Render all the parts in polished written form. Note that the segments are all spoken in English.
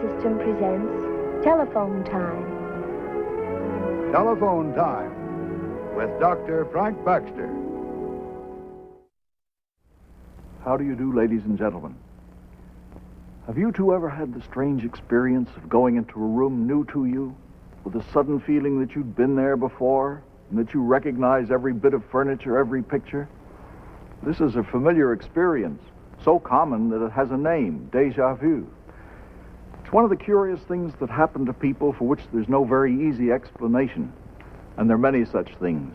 System presents Telephone Time. Telephone Time with Dr. Frank Baxter. How do you do, ladies and gentlemen? Have you two ever had the strange experience of going into a room new to you with a sudden feeling that you'd been there before and that you recognize every bit of furniture, every picture? This is a familiar experience, so common that it has a name, déjà vu. It's one of the curious things that happen to people for which there's no very easy explanation, and there are many such things.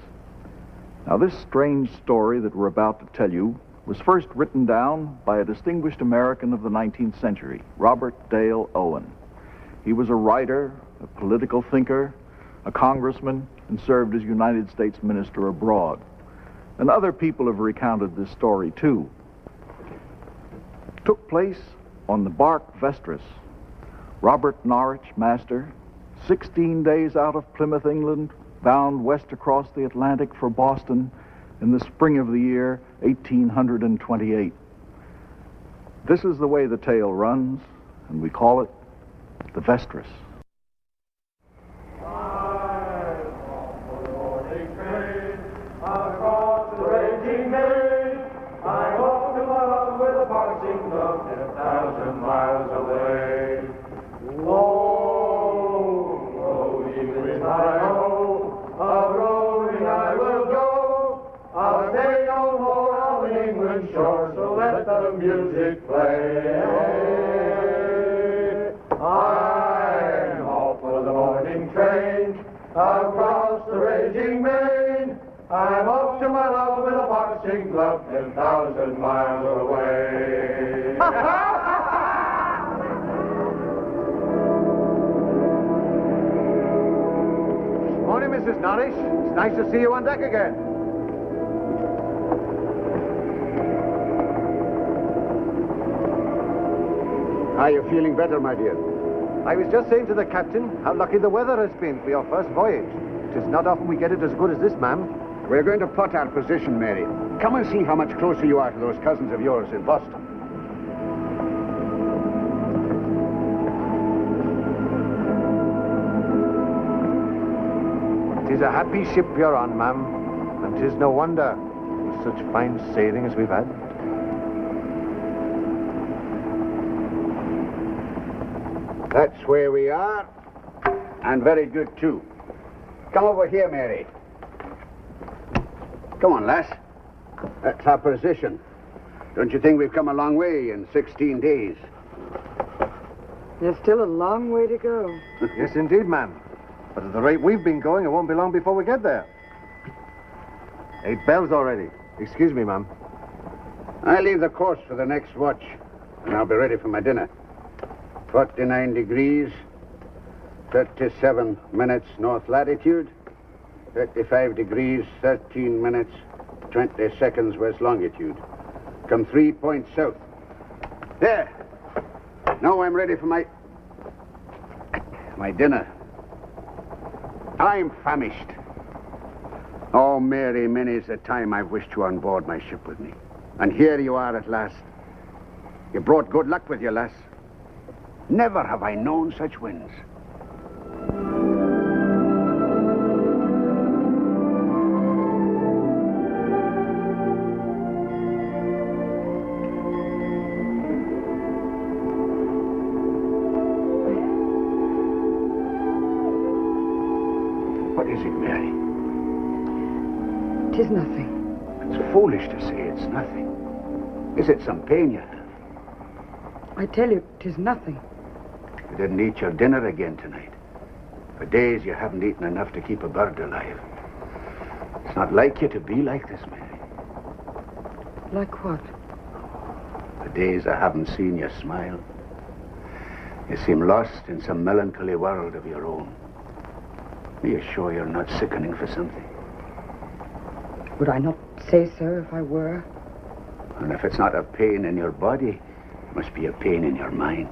Now, this strange story that we're about to tell you was first written down by a distinguished American of the 19th century, Robert Dale Owen. He was a writer, a political thinker, a congressman, and served as United States minister abroad. And other people have recounted this story, too. It took place on the bark Vestris. Robert Norwich, master, 16 days out of Plymouth, England, bound west across the Atlantic for Boston in the spring of the year 1828. This is the way the tale runs, and we call it the Vestris. Music play. I'm off for the morning train across the raging main. I'm off to my love with a boxing glove 10,000 miles away. Morning, Mrs. Norris. It's nice to see you on deck again. Are you feeling better, my dear? I was just saying to the captain how lucky the weather has been for your first voyage. It is not often we get it as good as this, ma'am. We're going to plot our position, Mary. Come and see how much closer you are to those cousins of yours in Boston. It is a happy ship you're on, ma'am, and 'tis no wonder with such fine sailing as we've had. That's where we are, and very good, too. Come over here, Mary. Come on, lass. That's our position. Don't you think we've come a long way in 16 days? There's still a long way to go. Yes, indeed, ma'am. But at the rate we've been going, it won't be long before we get there. 8 bells already. Excuse me, ma'am. I leave the course for the next watch, and I'll be ready for my dinner. 49 degrees, 37 minutes north latitude, 35 degrees, 13 minutes, 20 seconds west longitude. Come 3 points south. There. Now I'm ready for my dinner. I'm famished. Oh, Mary, many's the time I've wished you on board my ship with me. And here you are at last. You brought good luck with you, lass. Never have I known such winds. What is it, Mary? 'Tis nothing. It's foolish to say it's nothing. Is it some pain you have? I tell you, 'tis nothing. You didn't eat your dinner again tonight. For days you haven't eaten enough to keep a bird alive. It's not like you to be like this, Mary. Like what? For days I haven't seen you smile. You seem lost in some melancholy world of your own. Are you sure you're not sickening for something? Would I not say so if I were? And if it's not a pain in your body, it must be a pain in your mind.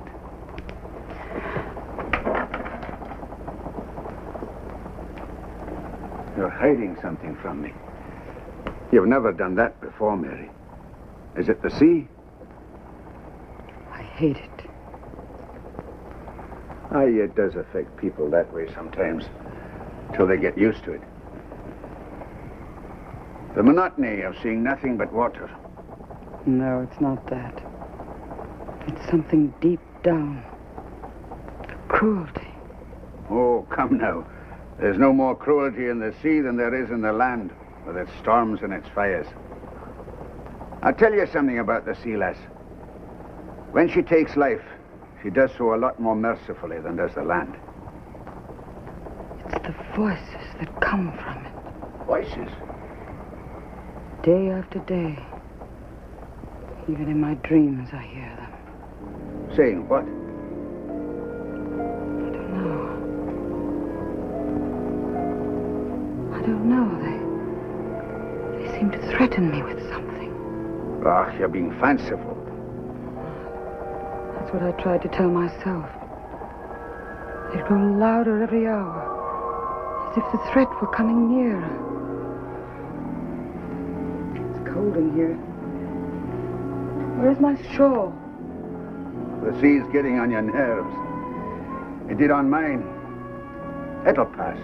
You're hiding something from me. You've never done that before, Mary. Is it the sea? I hate it. Aye, it does affect people that way sometimes, till they get used to it. The monotony of seeing nothing but water. No, it's not that. It's something deep down. Cruelty. Oh, come now. There's no more cruelty in the sea than there is in the land, with its storms and its fires. I'll tell you something about the sea lass. When she takes life, she does so a lot more mercifully than does the land. It's the voices that come from it. Voices? Day after day. Even in my dreams, I hear them. Saying what? I don't know. They seem to threaten me with something. Ah, you're being fanciful. That's what I tried to tell myself. They'd grow louder every hour, as if the threat were coming nearer. It's cold in here. Where's my shawl? The sea's getting on your nerves. It did on mine. It'll pass.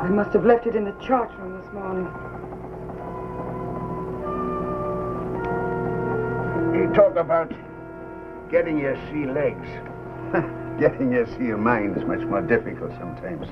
I must have left it in the chart room this morning. You talk about getting your sea legs. Getting your sea mind's much more difficult sometimes.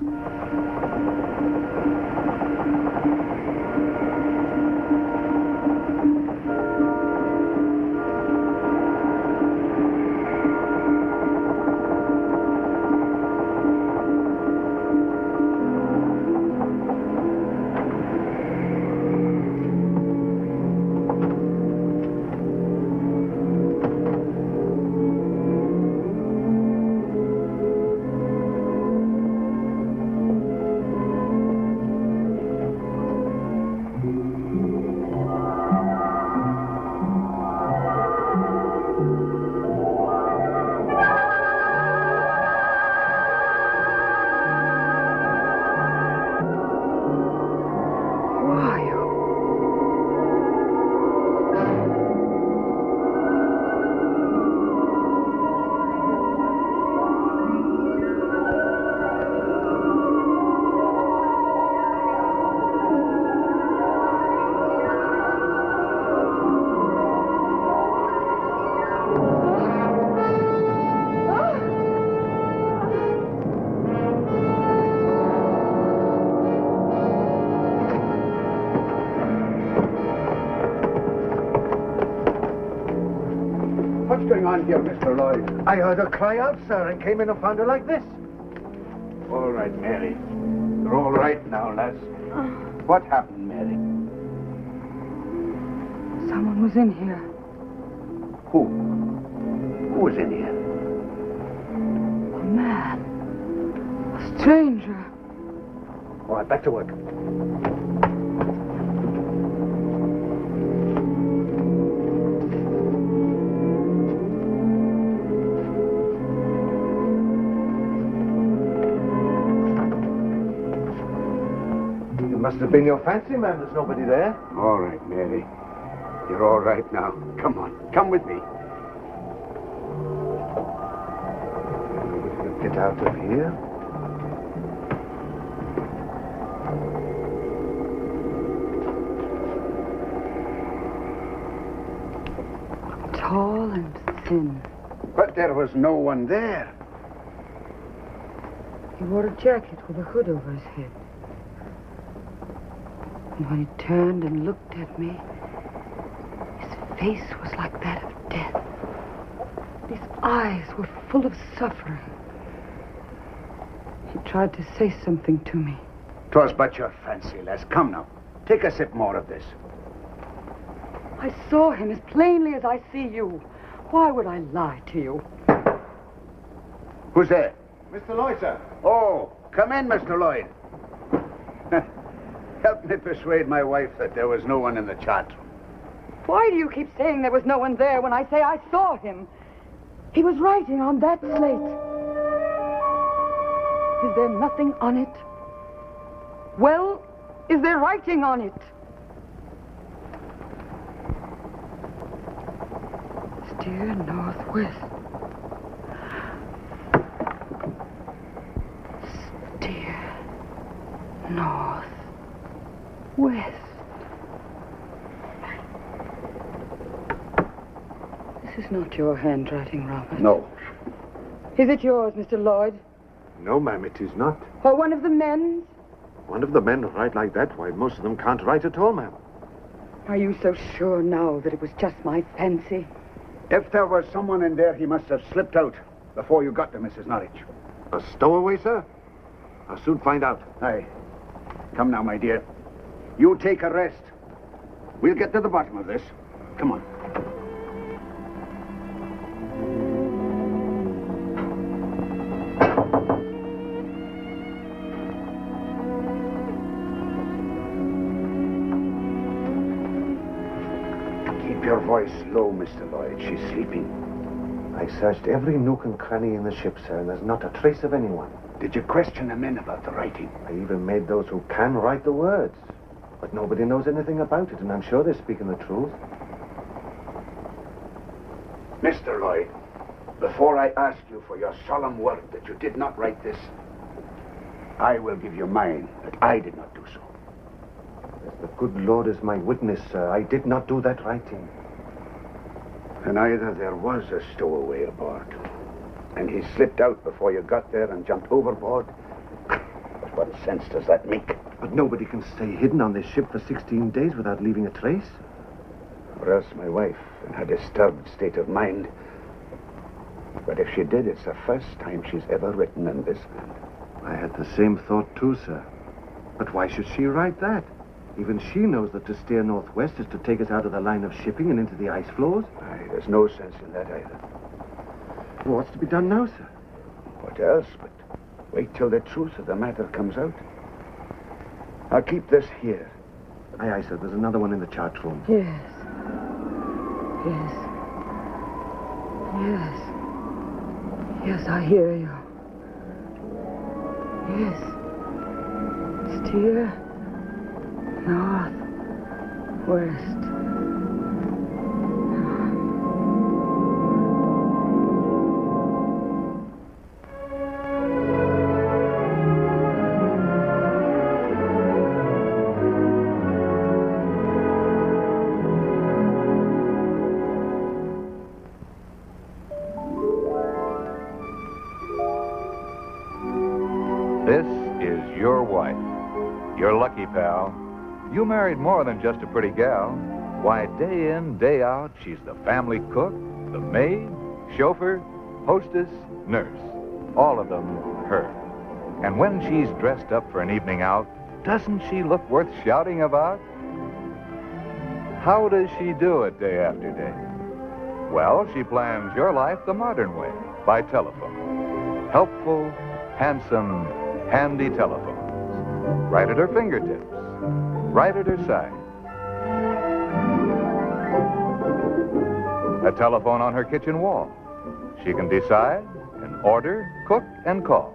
What's going on here, Mr. Lloyd? I heard her cry out, sir, and came in and found her like this. All right, Mary. You're all right now, lass. What happened, Mary? Someone was in here. Who? Who was in here? A man. A stranger. All right, back to work. It must have been your fancy, ma'am. There's nobody there. All right, Mary. You're all right now. Come on. Come with me. Get out of here. Tall and thin. But there was no one there. He wore a jacket with a hood over his head. And when he turned and looked at me, his face was like that of death. His eyes were full of suffering. He tried to say something to me. 'Twas but your fancy, lass. Come now. Take a sip more of this. I saw him as plainly as I see you. Why would I lie to you? Who's there? Mr. Lloyd, sir. Oh, come in, Mr. Lloyd. Help me persuade my wife that there was no one in the chart room. Why do you keep saying there was no one there when I say I saw him? He was writing on that slate. Is there nothing on it? Well, is there writing on it? Steer northwest. North. West. This is not your handwriting, Robert. No. Is it yours, Mr. Lloyd? No, ma'am, it is not. Or one of the men's? One of the men who write like that, why, most of them can't write at all, ma'am. Are you so sure now that it was just my fancy? If there was someone in there, he must have slipped out before you got to Mrs. Norwich. A stowaway, sir? I'll soon find out. Aye. Come now, my dear. You take a rest. We'll get to the bottom of this. Come on. Keep your voice low, Mr. Lloyd. She's sleeping. I searched every nook and cranny in the ship, sir, and there's not a trace of anyone. Did you question the men about the writing? I even made those who can write the words. But nobody knows anything about it, and I'm sure they're speaking the truth. Mr. Lloyd, before I ask you for your solemn word that you did not write this, I will give you mine that I did not do so. As the good Lord is my witness, sir, I did not do that writing. And either there was a stowaway aboard, and he slipped out before you got there and jumped overboard. But what sense does that make? But nobody can stay hidden on this ship for 16 days without leaving a trace. Or else my wife, in her disturbed state of mind. But if she did, it's the first time she's ever written in this hand. I had the same thought too, sir. But why should she write that? Even she knows that to steer northwest is to take us out of the line of shipping and into the ice floes. Aye, there's no sense in that either. Well, what's to be done now, sir? What else but wait till the truth of the matter comes out. I'll keep this here. Aye, aye, sir. There's another one in the chart room. Yes. Yes. Yes. Yes, I hear you. Yes. Steer. North. West. This is your wife. You're lucky, pal. You married more than just a pretty gal. Why, day in, day out, she's the family cook, the maid, chauffeur, hostess, nurse. All of them her. And when she's dressed up for an evening out, doesn't she look worth shouting about? How does she do it day after day? Well, she plans your life the modern way, by telephone. Helpful, handsome, handy telephones. Right at her fingertips. Right at her side. A telephone on her kitchen wall. She can decide and order, cook, and call.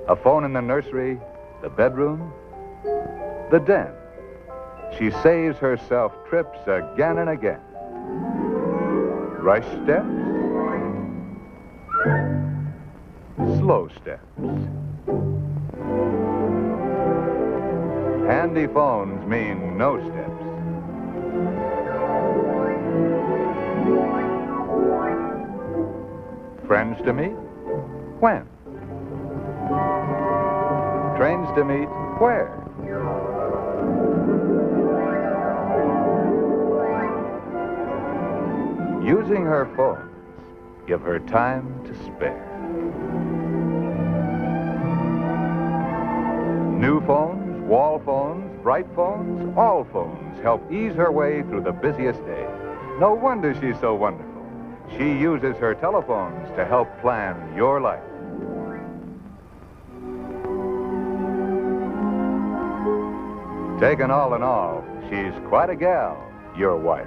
A phone in the nursery, the bedroom, the den. She saves herself trips again and again. Rush steps, slow steps. Handy phones mean no steps. Friends to meet? When? Trains to meet? Where? Using her phones give her time to spare. New phones, wall phones, bright phones, all phones help ease her way through the busiest day. No wonder she's so wonderful. She uses her telephones to help plan your life. Taken all in all, she's quite a gal, your wife.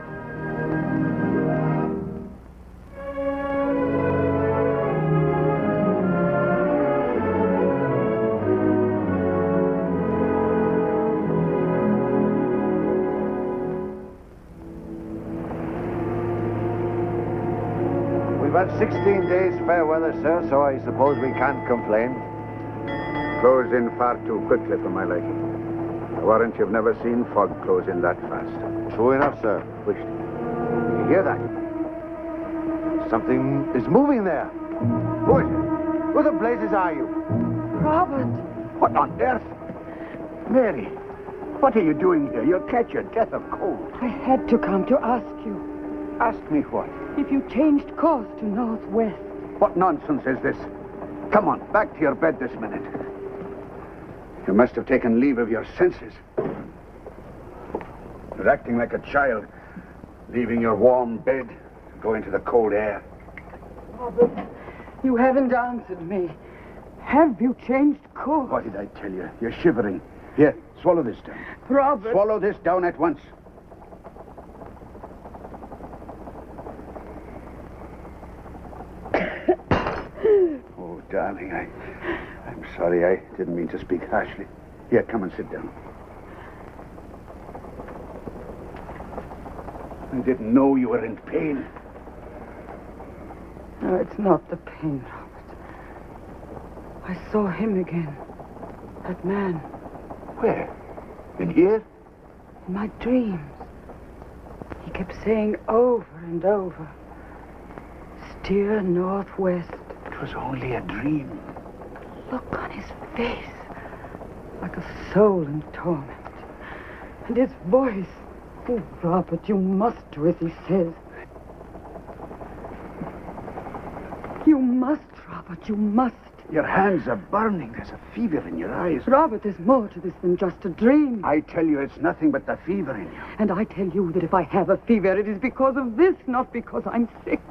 We've had 16 days fair weather, sir, so I suppose we can't complain. Close in far too quickly for my liking. I warrant you've never seen fog close in that fast. True enough, sir. Wished. You hear that? Something is moving there. Who is it? Where the blazes are you? Robert! What on earth? Mary, what are you doing here? You'll catch your death of cold. I had to come to ask you Ask me what? if you changed course to northwest. What nonsense is this? Come on, back to your bed this minute. You must have taken leave of your senses. You're acting like a child, leaving your warm bed to go into the cold air. Robert, you haven't answered me. Have you changed course? What did I tell you? You're shivering. Here, swallow this down. Robert! Swallow this down at once. Oh, darling, I'm sorry. I didn't mean to speak harshly. Here, come and sit down. I didn't know you were in pain. No, it's not the pain, Robert. I saw him again. That man. Where? In here? In my dreams. He kept saying over and over, steer northwest. It was only a dream. Look on his face, like a soul in torment. And his voice. Oh, Robert, you must do as he says. You must, Robert, you must. Your hands are burning. There's a fever in your eyes. Robert, there's more to this than just a dream. I tell you, it's nothing but the fever in you. And I tell you that if I have a fever, it is because of this, not because I'm sick.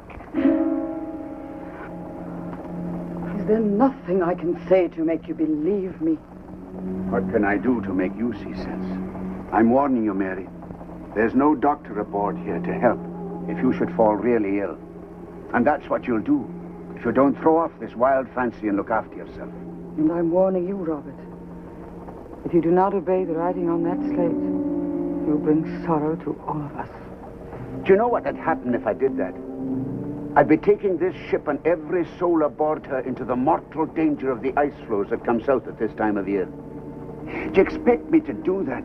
Is there nothing I can say to make you believe me? What can I do to make you see sense? I'm warning you, Mary. There's no doctor aboard here to help if you should fall really ill. And that's what you'll do if you don't throw off this wild fancy and look after yourself. And I'm warning you, Robert. If you do not obey the writing on that slate, you'll bring sorrow to all of us. Do you know what would happen if I did that? I'd be taking this ship and every soul aboard her into the mortal danger of the ice floes that come south at this time of year. Do you expect me to do that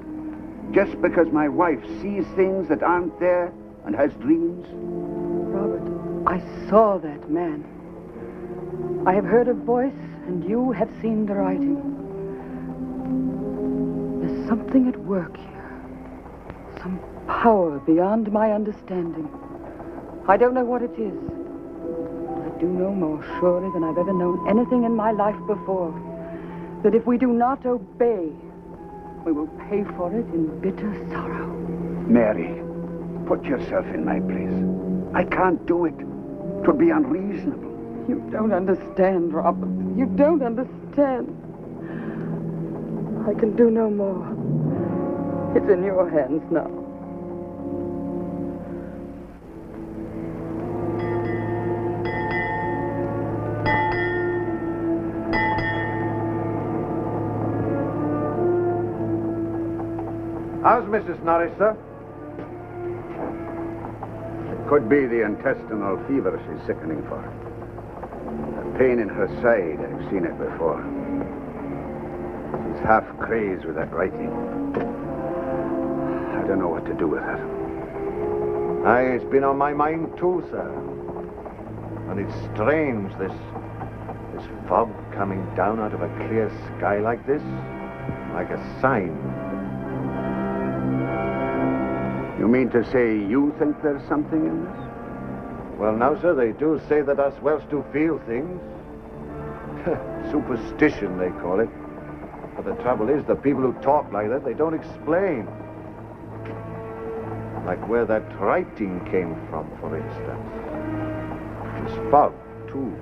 just because my wife sees things that aren't there and has dreams? Robert, I saw that man. I have heard a voice, and you have seen the writing. There's something at work here. Some power beyond my understanding. I don't know what it is. But I do know more surely than I've ever known anything in my life before. That if we do not obey, we will pay for it in bitter sorrow. Mary, put yourself in my place. I can't do it. It would be unreasonable. You don't understand, Robert. You don't understand. I can do no more. It's in your hands now. How's Mrs. Norris, sir? It could be the intestinal fever she's sickening for. The pain in her side, I've seen it before. She's half crazed with that writing. I don't know what to do with her. Aye, it's been on my mind too, sir. And it's strange, this fog coming down out of a clear sky like this, like a sign. You mean to say you think there's something in this? Well, now, sir, they do say that us Welsh do feel things. Superstition, they call it. But the trouble is, the people who talk like that, they don't explain. Like where that writing came from, for instance. This fog, too.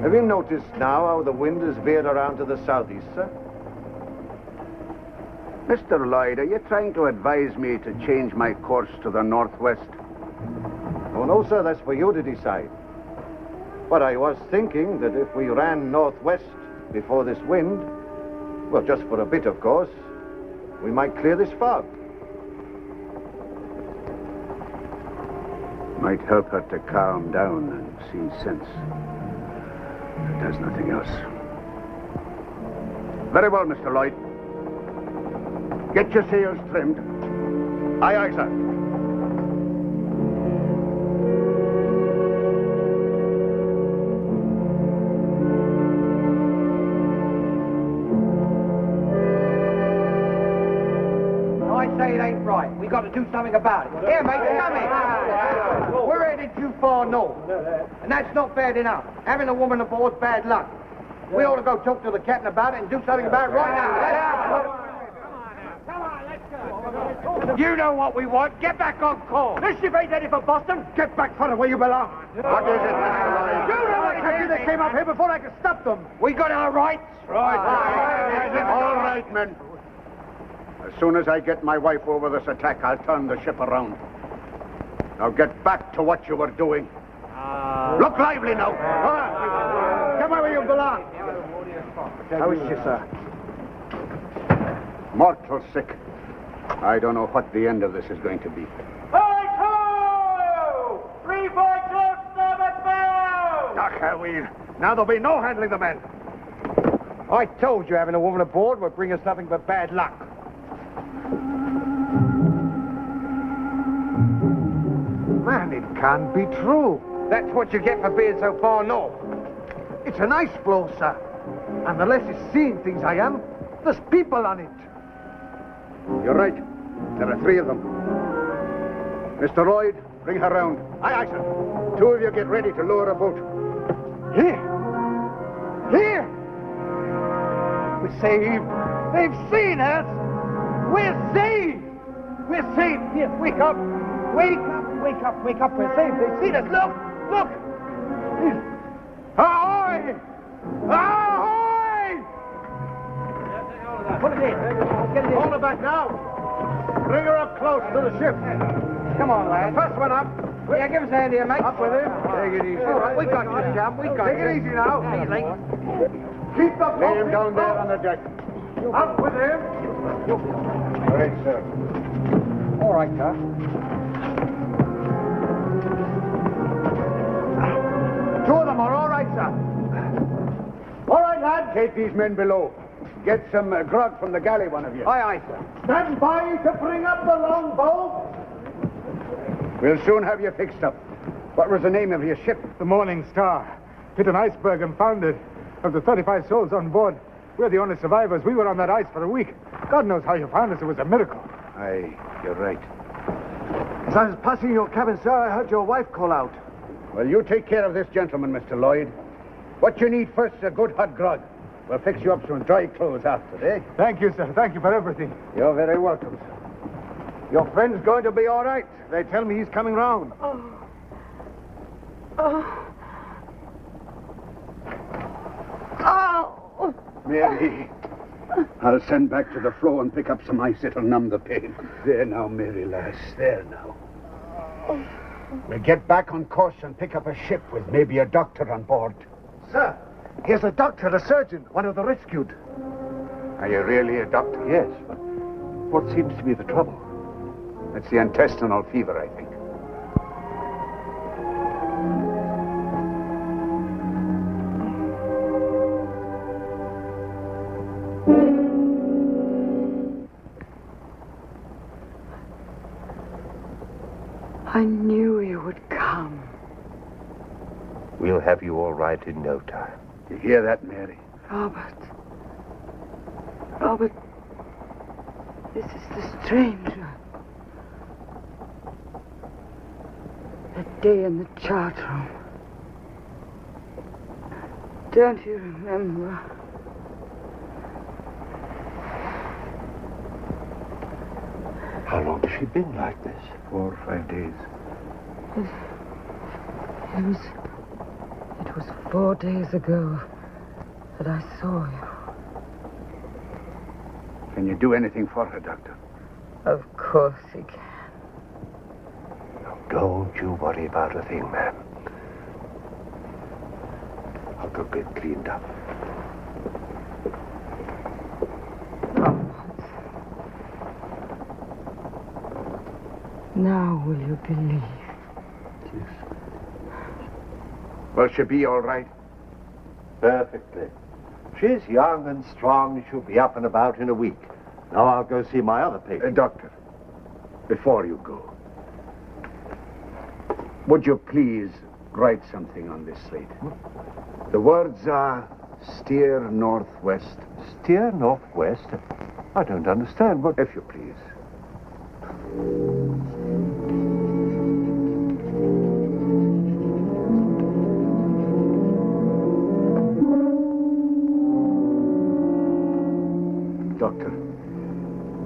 Have you noticed now how the wind has veered around to the southeast, sir? Mr. Lloyd, are you trying to advise me to change my course to the northwest? Oh, no, sir, that's for you to decide. But I was thinking that if we ran northwest before this wind, well, just for a bit, of course, we might clear this fog. Might help her to calm down and see sense. There's nothing else. Very well, Mr. Lloyd. Get your sails trimmed. Aye, aye, sir. I say it ain't right. We got to do something about it. Here, mate, come in. We're headed too far north, and that's not bad enough. Having a woman aboard's bad luck. We ought to go talk to the captain about it and do something about it right now. You know what we want. Get back on course. This ship ain't headed for Boston. Get back for where you belong. What is it, Mr. Lloyd? You know what it is. They came up here before I could stop them. We got our rights. Right. All right, men. As soon as I get my wife over this attack, I'll turn the ship around. Now get back to what you were doing. Look lively now. Come on where you belong. How is she, sir? Mortal sick. I don't know what the end of this is going to be. Now there'll be no handling the men. I told you having a woman aboard would bring us nothing but bad luck. Man, it can't be true. That's what you get for being so far north. It's an ice floe, sir. And the less it's seeing things I am, there's people on it. You're right. There are 3 of them. Mr. Lloyd, bring her round. Aye, aye, sir. 2 of you get ready to lower a boat. Here! Here! We're saved. They've seen us. We're saved. We're saved. Here, wake up. Wake up, wake up, wake up. We're saved. They've seen us. Look, look. Ahoy! Ahoy! Put it in. Get it in. Hold her back now. Bring her up close to the ship. Come on, lad. First one up. Yeah, give us a hand here, mate. Up with him. Take it easy. All right, we got you, chap. We got Take you. it easy now. Easy. Keep the Lay him down there on the deck. Up with him. All right, sir. All right, sir. Two of them are all right, sir. All right, lad. Take these men below. Get some grog from the galley, one of you. Aye, aye, sir. Stand by to bring up the longboat. We'll soon have you fixed up. What was the name of your ship? The Morning Star. Hit an iceberg and foundered. Of the 35 souls on board, we're the only survivors. We were on that ice for a week. God knows how you found us. It was a miracle. Aye, you're right. As I was passing your cabin, sir, I heard your wife call out. Well, you take care of this gentleman, Mr. Lloyd. What you need first is a good hot grog. We'll fix you up some dry clothes after, eh? Thank you, sir. Thank you for everything. You're very welcome, sir. Your friend's going to be all right. They tell me he's coming round. Mary, I'll send back to the floor and pick up some ice. It'll numb the pain. There now, Mary, lass. There now. We'll get back on course and pick up a ship with maybe a doctor on board. Sir, here's a doctor, a surgeon, one of the rescued. Are you really a doctor? Yes, but what seems to be the trouble? It's the intestinal fever, I think. I knew you would come. We'll have you all right in no time. You hear that, Mary? Robert. Robert, this is the stranger. That day in the chart room. Don't you remember? How long has she been like this? 4 or 5 days. It was 4 days ago that I saw you. Can you do anything for her, Doctor? Of course he can. Now, don't you worry about a thing, ma'am. I'll go get cleaned up. Now will you believe? Will she be all right? Perfectly. She's young and strong. She'll be up and about in a week. Now I'll go see my other patient. Doctor, before you go, would you please write something on this slate? The words are steer northwest. Steer northwest? I don't understand. What? If you please. Doctor,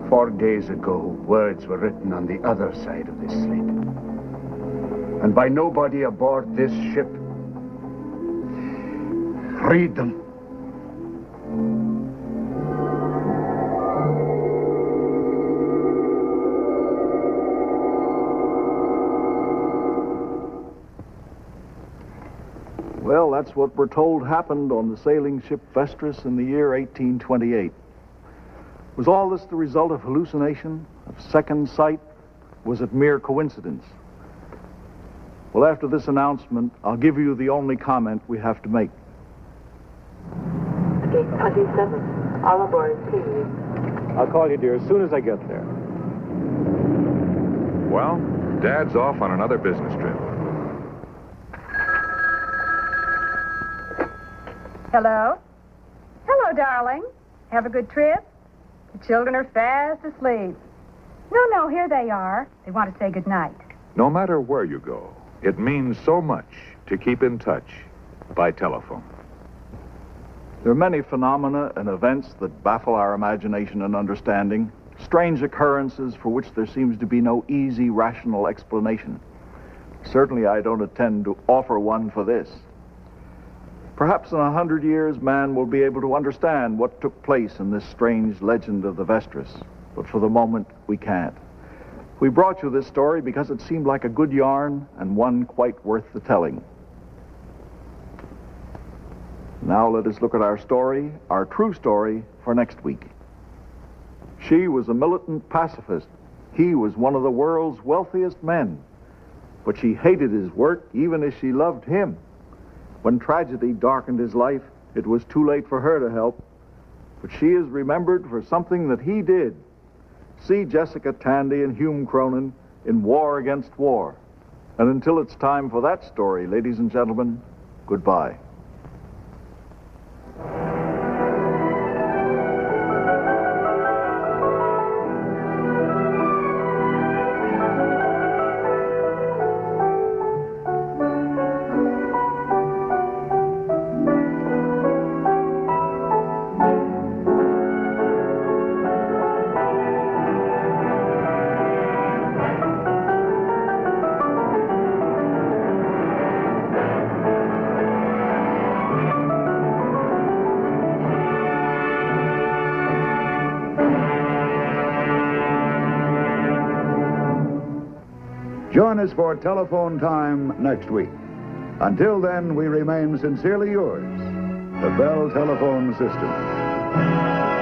4 days ago, words were written on the other side of this slate. And by nobody aboard this ship. Read them. Well, that's what we're told happened on the sailing ship Vestris in the year 1828. Was all this the result of hallucination, of second sight? Was it mere coincidence? Well, after this announcement, I'll give you the only comment we have to make. Gate 27, all aboard, please. I'll call you, dear, as soon as I get there. Well, Dad's off on another business trip. Hello? Hello, darling. Have a good trip? The children are fast asleep. No, here they are. They want to say good night. No matter where you go, it means so much to keep in touch by telephone. There are many phenomena and events that baffle our imagination and understanding, strange occurrences for which there seems to be no easy, rational explanation. Certainly, I don't intend to offer one for this. Perhaps in 100 years, man will be able to understand what took place in this strange legend of the Vestris. But for the moment, we can't. We brought you this story because it seemed like a good yarn and one quite worth the telling. Now let us look at our story, our true story, for next week. She was a militant pacifist. He was one of the world's wealthiest men. But she hated his work even as she loved him. When tragedy darkened his life, it was too late for her to help. But she is remembered for something that he did. See Jessica Tandy and Hume Cronin in War Against War. And until it's time for that story, ladies and gentlemen, goodbye. Join us for telephone time next week. Until then, we remain sincerely yours, the Bell Telephone System.